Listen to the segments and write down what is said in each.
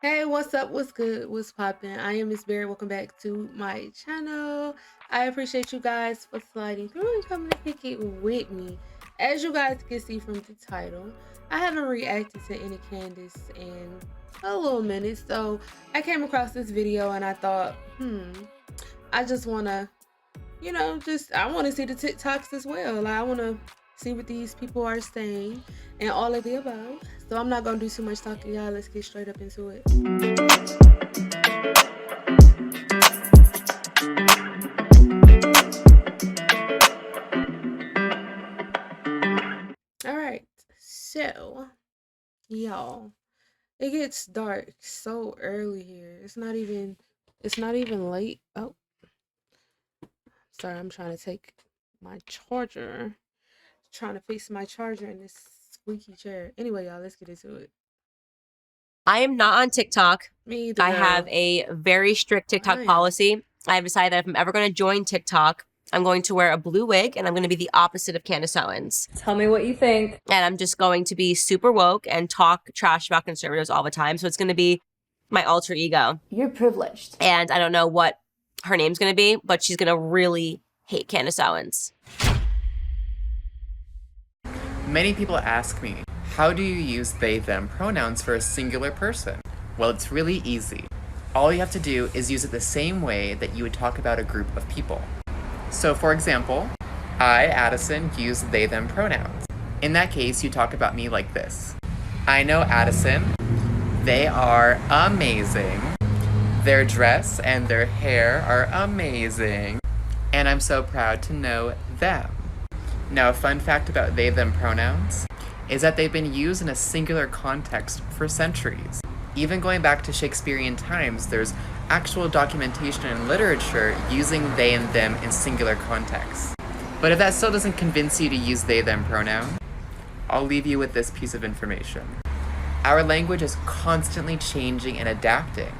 Hey, what's up? What's good? What's poppin'? I am MsBerry. Welcome back to my channel. I appreciate you guys for sliding through and coming to kick it with me. As you guys can see from the title, I haven't reacted to any Candace in a little minute, so I came across this video and I thought, I just wanna, I wanna see the TikToks as well. Like, I wanna see what these people are saying and all of the above. So I'm not gonna do too much talking, y'all. Let's get straight up into it. All right, so y'all, it gets dark so early here. It's not even late. Oh, sorry, I'm trying to take my charger. Trying to fix my charger in this squeaky chair. Anyway, y'all, let's get into it. I am not on TikTok. Me either, I have girl. a very strict TikTok policy. I have decided that if I'm ever going to join TikTok, I'm going to wear a blue wig and I'm going to be the opposite of Candace Owens. Tell me what you think. And I'm just going to be super woke and talk trash about conservatives all the time. So it's going to be my alter ego. You're privileged. And I don't know what her name's going to be, but she's going to really hate Candace Owens. Many people ask me, how do you use they, them pronouns for a singular person? Well, it's really easy. All you have to do is use it the same way that you would talk about a group of people. So for example, I, Addison, use they, them pronouns. In that case, you talk about me like this. I know Addison. They are amazing. Their dress and their hair are amazing. And I'm so proud to know them. Now, a fun fact about they, them pronouns is that they've been used in a singular context for centuries. Even going back to Shakespearean times, there's actual documentation and literature using they and them in singular contexts. But if that still doesn't convince you to use they, them pronoun, I'll leave you with this piece of information. Our language is constantly changing and adapting.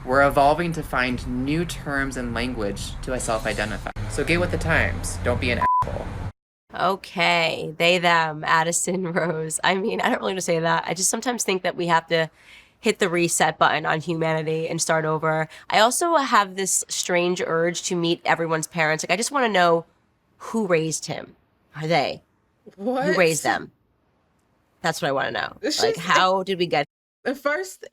We're evolving to find new terms and language to self-identify. So get with the times, don't be an asshole. Okay, they, them, Addison, Rose. I mean, I don't really want to say that. I just sometimes think that we have to hit the reset button on humanity and start over. I also have this strange urge to meet everyone's parents. Like, I just want to know who raised him. Are they? What? Who raised them? That's what I want to know. Like, how did we get? First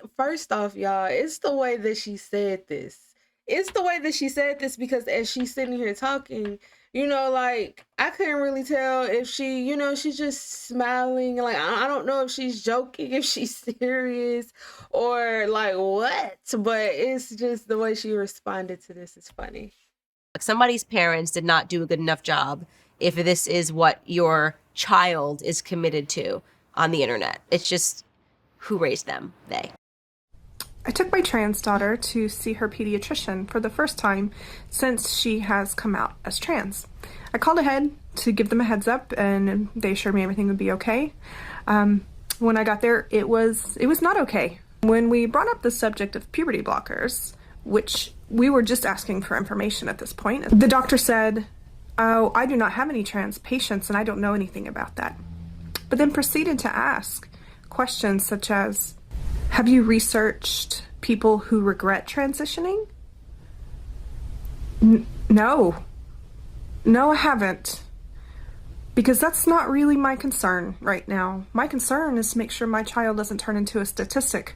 off, y'all, it's the way that she said this. It's the way that she said this because as she's sitting here talking, like I couldn't really tell if she, she's just smiling. Like I don't know if she's joking, if she's serious, or like what. But it's just the way she responded to this is funny. Somebody's parents did not do a good enough job if this is what your child is committed to on the internet. It's just who raised them, they. I took my trans daughter to see her pediatrician for the first time since she has come out as trans. I called ahead to give them a heads up and they assured me everything would be okay. When I got there, it was not okay. When we brought up the subject of puberty blockers, which we were just asking for information at this point, the doctor said, "Oh, I do not have any trans patients and I don't know anything about that." But then proceeded to ask questions such as, have you researched people who regret transitioning? No, I haven't. Because that's not really my concern right now. My concern is to make sure my child doesn't turn into a statistic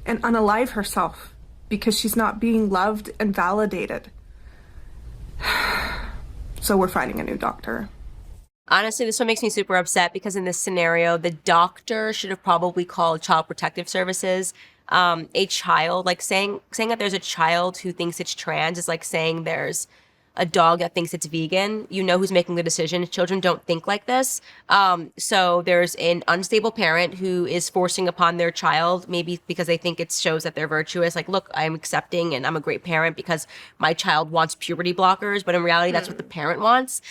and unalive herself because she's not being loved and validated. So we're finding a new doctor. Honestly, this one makes me super upset because in this scenario, the doctor should have probably called Child Protective Services. A child, like saying that there's a child who thinks it's trans is like saying there's a dog that thinks it's vegan. You know who's making the decision. Children don't think like this. So there's an unstable parent who is forcing upon their child, maybe because they think it shows that they're virtuous. Like, look, I'm accepting and I'm a great parent because my child wants puberty blockers, but in reality, that's what the parent wants.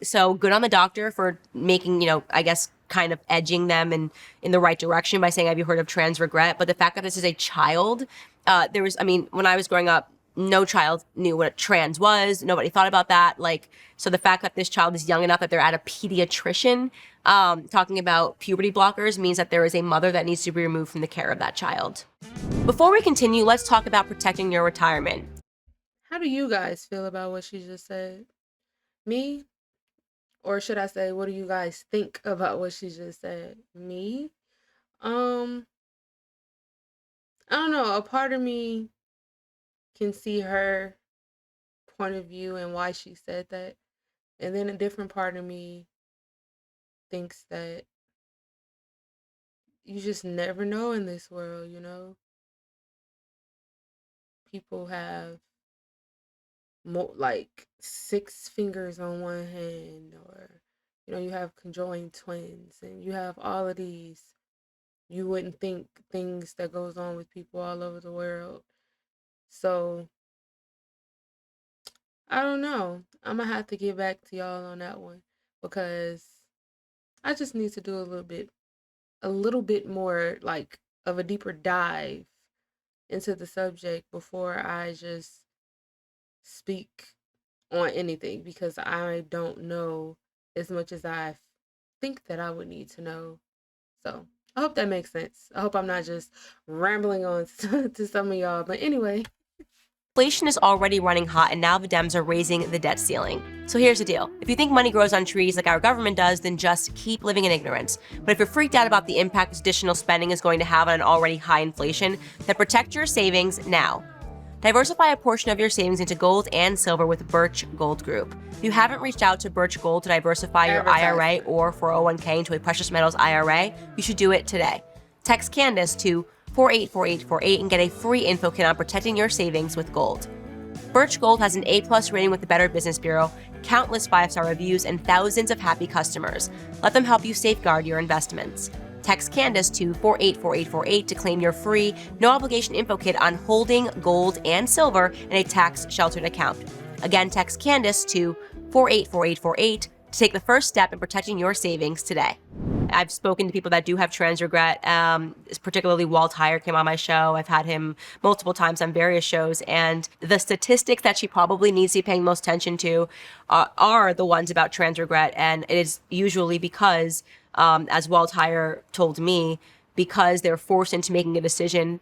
So good on the doctor for making, I guess, kind of edging them in the right direction by saying, have you heard of trans regret? But the fact that this is a child, when I was growing up, no child knew what trans was. Nobody thought about that. Like, so the fact that this child is young enough that they're at a pediatrician talking about puberty blockers means that there is a mother that needs to be removed from the care of that child. Before we continue, let's talk about protecting your retirement. How do you guys feel about what she just said? Me? Or should I say, what do you guys think about what she just said? Me? I don't know. A part of me can see her point of view and why she said that. And then a different part of me thinks that you just never know in this world, you know? People have like 6 fingers on one hand, or you have conjoined twins, and you have all of these you wouldn't think things that goes on with people all over the world. So I don't know, I'm gonna have to get back to y'all on that one, because I just need to do a little bit more, like, of a deeper dive into the subject before I just speak on anything, because I don't know as much as I think that I would need to know. So I hope that makes sense. I hope I'm not just rambling on to some of y'all. But anyway. Inflation is already running hot, and now the Dems are raising the debt ceiling. So here's the deal. If you think money grows on trees like our government does, then just keep living in ignorance. But if you're freaked out about the impact additional spending is going to have on an already high inflation, then protect your savings now. Diversify a portion of your savings into gold and silver with Birch Gold Group. If you haven't reached out to Birch Gold to diversify your IRA or 401k into a precious metals IRA, you should do it today. Text Candace to 484848 and get a free info kit on protecting your savings with gold. Birch Gold has an A+ rating with the Better Business Bureau, countless 5-star reviews, and thousands of happy customers. Let them help you safeguard your investments. Text Candace to 484848 to claim your free, no-obligation info kit on holding gold and silver in a tax-sheltered account. Again, text Candace to 484848 to take the first step in protecting your savings today. I've spoken to people that do have trans regret, particularly Walt Heyer came on my show. I've had him multiple times on various shows, and the statistics that she probably needs to be paying most attention to are the ones about trans regret, and it is usually because, as Walt Heyer told me, because they're forced into making a decision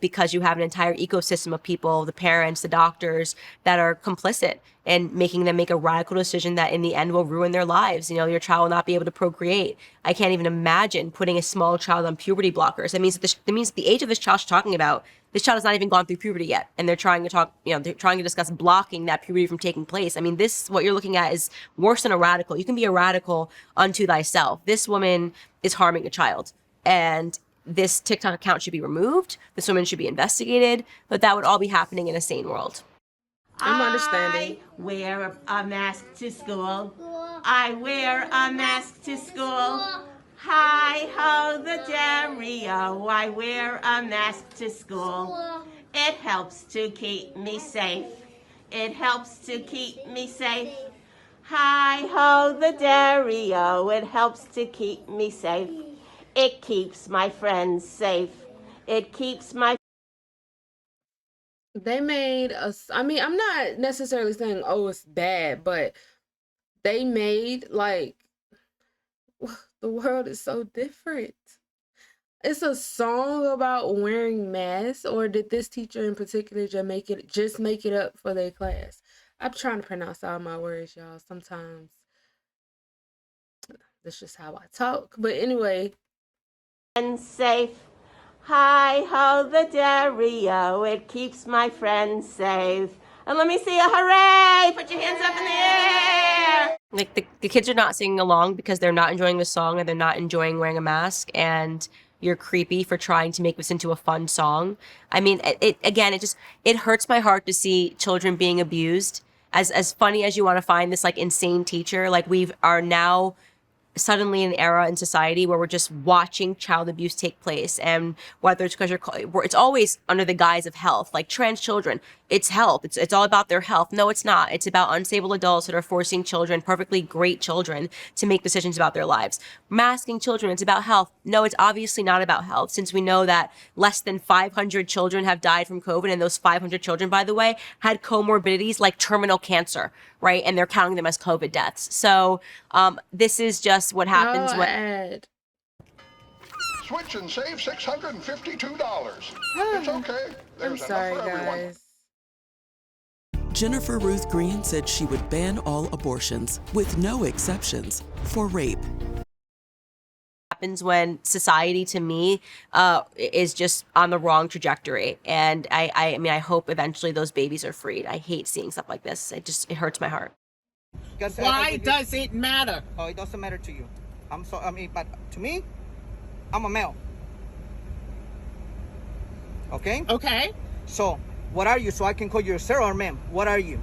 because you have an entire ecosystem of people, the parents, the doctors, that are complicit in making them make a radical decision that in the end will ruin their lives. Your child will not be able to procreate. I can't even imagine putting a small child on puberty blockers. That means that the age of this child she's talking about, this child has not even gone through puberty yet, and they're trying to discuss blocking that puberty from taking place. I mean, what you're looking at is worse than a radical. You can be a radical unto thyself. This woman is harming a child, and this TikTok account should be removed. This woman should be investigated, but that would all be happening in a sane world. I'm understanding. I wear a mask to school. I wear a mask to school. Hi ho the Dario. I wear a mask to school. It helps to keep me safe. It helps to keep me safe. Hi ho the Dario. It helps to keep me safe. It keeps my friends safe. It keeps my... They made us, I mean, I'm not necessarily saying, oh, it's bad, but they made, like, the world is so different. It's a song about wearing masks, or did this teacher in particular just make it up for their class? I'm trying to pronounce all my words, y'all. Sometimes that's just how I talk. But anyway. And safe. Hi ho the Dario, it keeps my friends safe. And let me see a hooray! Put your hands up in the air! Like the kids are not singing along because they're not enjoying the song, and they're not enjoying wearing a mask, and you're creepy for trying to make this into a fun song. I mean, it hurts my heart to see children being abused. As funny as you want to find this like insane teacher, like we are now suddenly an era in society where we're just watching child abuse take place, and whether it's because it's always under the guise of health, like trans children, it's health, it's all about their health. No, it's not. It's about unstable adults that are forcing children, perfectly great children, to make decisions about their lives. Masking children, it's about health. No, it's obviously not about health, since we know that less than 500 children have died from COVID, and those 500 children, by the way, had comorbidities like terminal cancer, right? And they're counting them as COVID deaths. So this is just what happens No when ad. Switch and save $652. It's okay. I'm There's sorry, enough for everyone. guys. Jennifer Ruth Green said she would ban all abortions, with no exceptions, for rape. happens when society, to me, is just on the wrong trajectory. And I mean, I hope eventually those babies are freed. I hate seeing stuff like this. It hurts my heart. Why does it matter? Oh, it doesn't matter to you. But to me, I'm a male. Okay? Okay. So, what are you? So I can call you a sir or ma'am. What are you?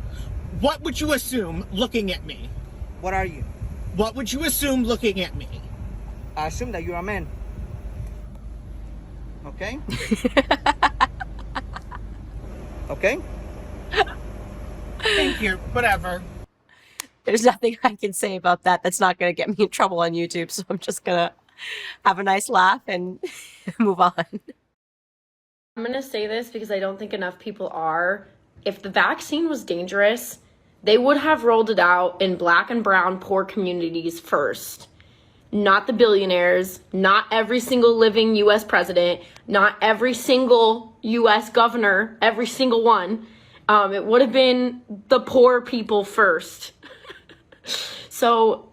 What would you assume looking at me? What are you? What would you assume looking at me? I assume that you're a man. Okay? Okay? Thank you. Whatever. There's nothing I can say about that that's not going to get me in trouble on YouTube. So I'm just going to have a nice laugh and move on. I'm going to say this because I don't think enough people are. If the vaccine was dangerous, they would have rolled it out in black and brown poor communities first. Not the billionaires, not every single living U.S. president, not every single U.S. governor, every single one. It would have been the poor people first. So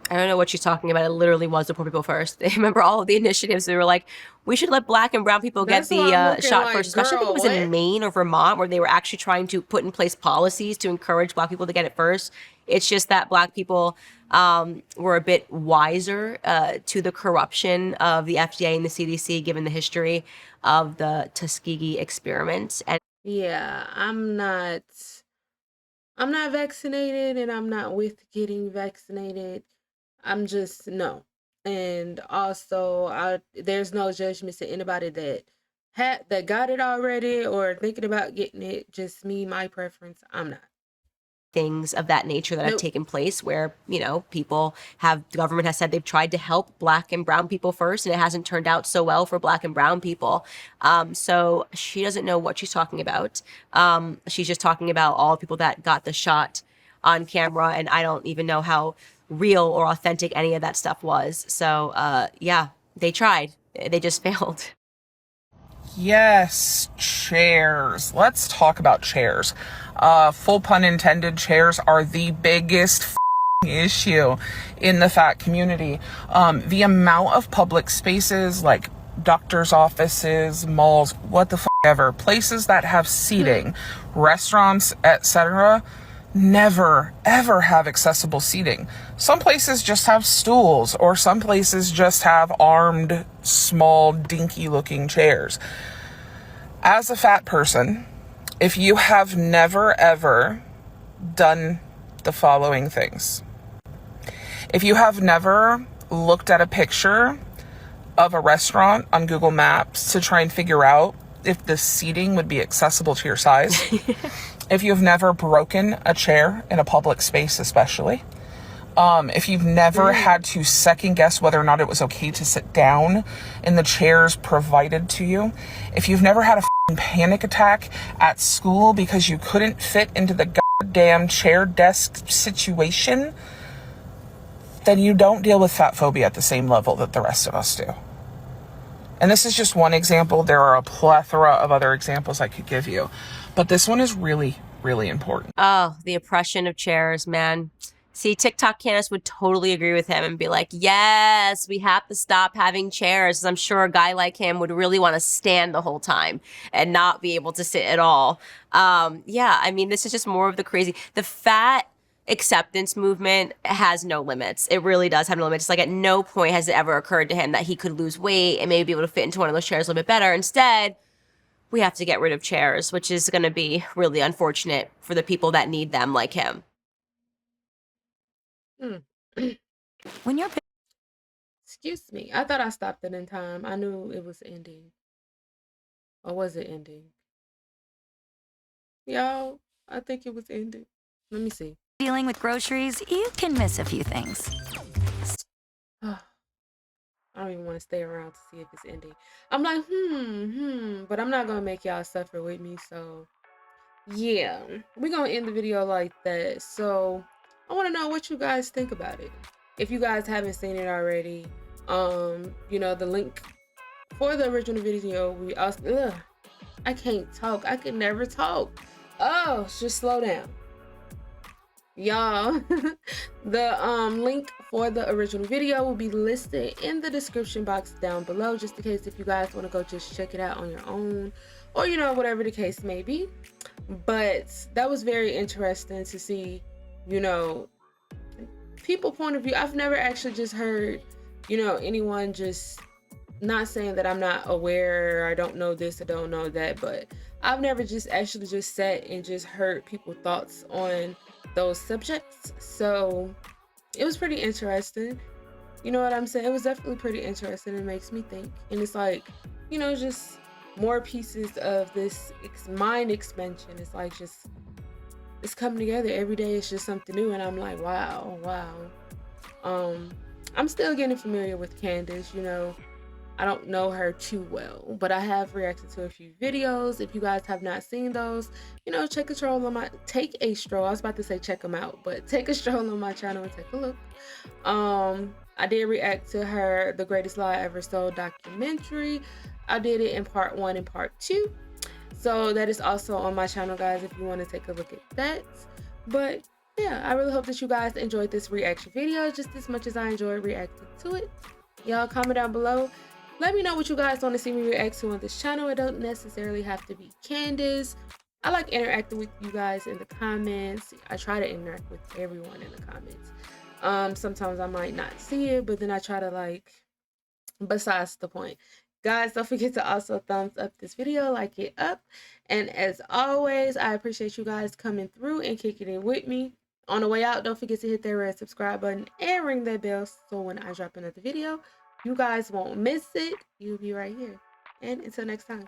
I don't know what she's talking about. It literally was the poor people first. I remember all of the initiatives. They were like, we should let black and brown people get the shot first. Especially I think it was in Maine or Vermont, where they were actually trying to put in place policies to encourage black people to get it first. It's just that black people were a bit wiser to the corruption of the FDA and the CDC, given the history of the Tuskegee experiment. And yeah, I'm not vaccinated, and I'm not with getting vaccinated. I'm just no. And also, there's no judgment to anybody that got it already or thinking about getting it. Just me, my preference. I'm not. Things of that nature that have taken place where, the government has said they've tried to help black and brown people first, and it hasn't turned out so well for black and brown people. So she doesn't know what she's talking about. She's just talking about all the people that got the shot on camera, and I don't even know how real or authentic any of that stuff was. So yeah, they tried. They just failed. Yes, chairs. Let's talk about chairs. Full pun intended, chairs are the biggest issue in the fat community. The amount of public spaces like doctors' offices, malls, what the ever, places that have seating, restaurants, etc., never ever have accessible seating. Some places just have stools, or some places just have armed, small, dinky looking chairs. As a fat person, if you have never ever done the following things: if you have never looked at a picture of a restaurant on Google Maps to try and figure out if the seating would be accessible to your size, if you've never broken a chair in a public space, especially, if you've never had to second guess whether or not it was okay to sit down in the chairs provided to you, if you've never had a panic attack at school because you couldn't fit into the goddamn chair desk situation, then you don't deal with fat phobia at the same level that the rest of us do. And this is just one example. There are a plethora of other examples I could give you, but this one is really, really important. Oh, the oppression of chairs, man. See, TikTok Candace would totally agree with him and be like, yes, we have to stop having chairs. I'm sure a guy like him would really want to stand the whole time and not be able to sit at all. Yeah, I mean, this is just more of the crazy. The fat acceptance movement has no limits. It really does have no limits. It's like at no point has it ever occurred to him that he could lose weight and maybe be able to fit into one of those chairs a little bit better. Instead, we have to get rid of chairs, which is going to be really unfortunate for the people that need them like him. When you're Excuse me. I thought I stopped it in time. I knew it was ending. Or was it ending? Y'all, I think it was ending. Let me see. dealing with groceries, you can miss a few things. I don't even want to stay around to see if it's ending. I'm like, but I'm not gonna make y'all suffer with me, so yeah. We're gonna end the video like that. So I wanna know what you guys think about it. If you guys haven't seen it already, you know, the link for the original video, we also I can't talk. I can never talk. Oh, just slow down. Y'all, the link for the original video will be listed in the description box down below, just in case if you guys want to go just check it out on your own, or you know, whatever the case may be. But that was very interesting to see, you know, people point of view. I've never actually just heard, you know, anyone just, not saying that I'm not aware, or I don't know this, I don't know that, but I've never just actually just sat and just heard people's thoughts on those subjects. So it was pretty interesting. You know what I'm saying? It was definitely pretty interesting. It makes me think. And it's like, you know, just more pieces of this mind expansion. It's like just, it's coming together every day. It's just something new. And I'm like, wow. I'm still getting familiar with Candace, you know. I don't know her too well, but I have reacted to a few videos. If you guys have not seen those, you know, take a stroll on my, I was about to say check them out, but take a stroll on my channel and take a look. I did react to her The Greatest Lie Ever Told documentary. I did it in part 1 and part 2. So that is also on my channel, guys, if you want to take a look at that. But yeah, I really hope that you guys enjoyed this reaction video just as much as I enjoyed reacting to it. Y'all comment down below. Let me know what you guys want to see me react to on this channel. It don't necessarily have to be Candace. I like interacting with you guys in the comments. I try to interact with everyone in the comments. Sometimes I might not see it, but then I try to, like, besides the point. Guys, don't forget to also thumbs up this video, like it up. And as always, I appreciate you guys coming through and kicking it with me. On the way out, don't forget to hit that red subscribe button and ring that bell so when I drop another video, you guys won't miss it. You'll be right here. And until next time.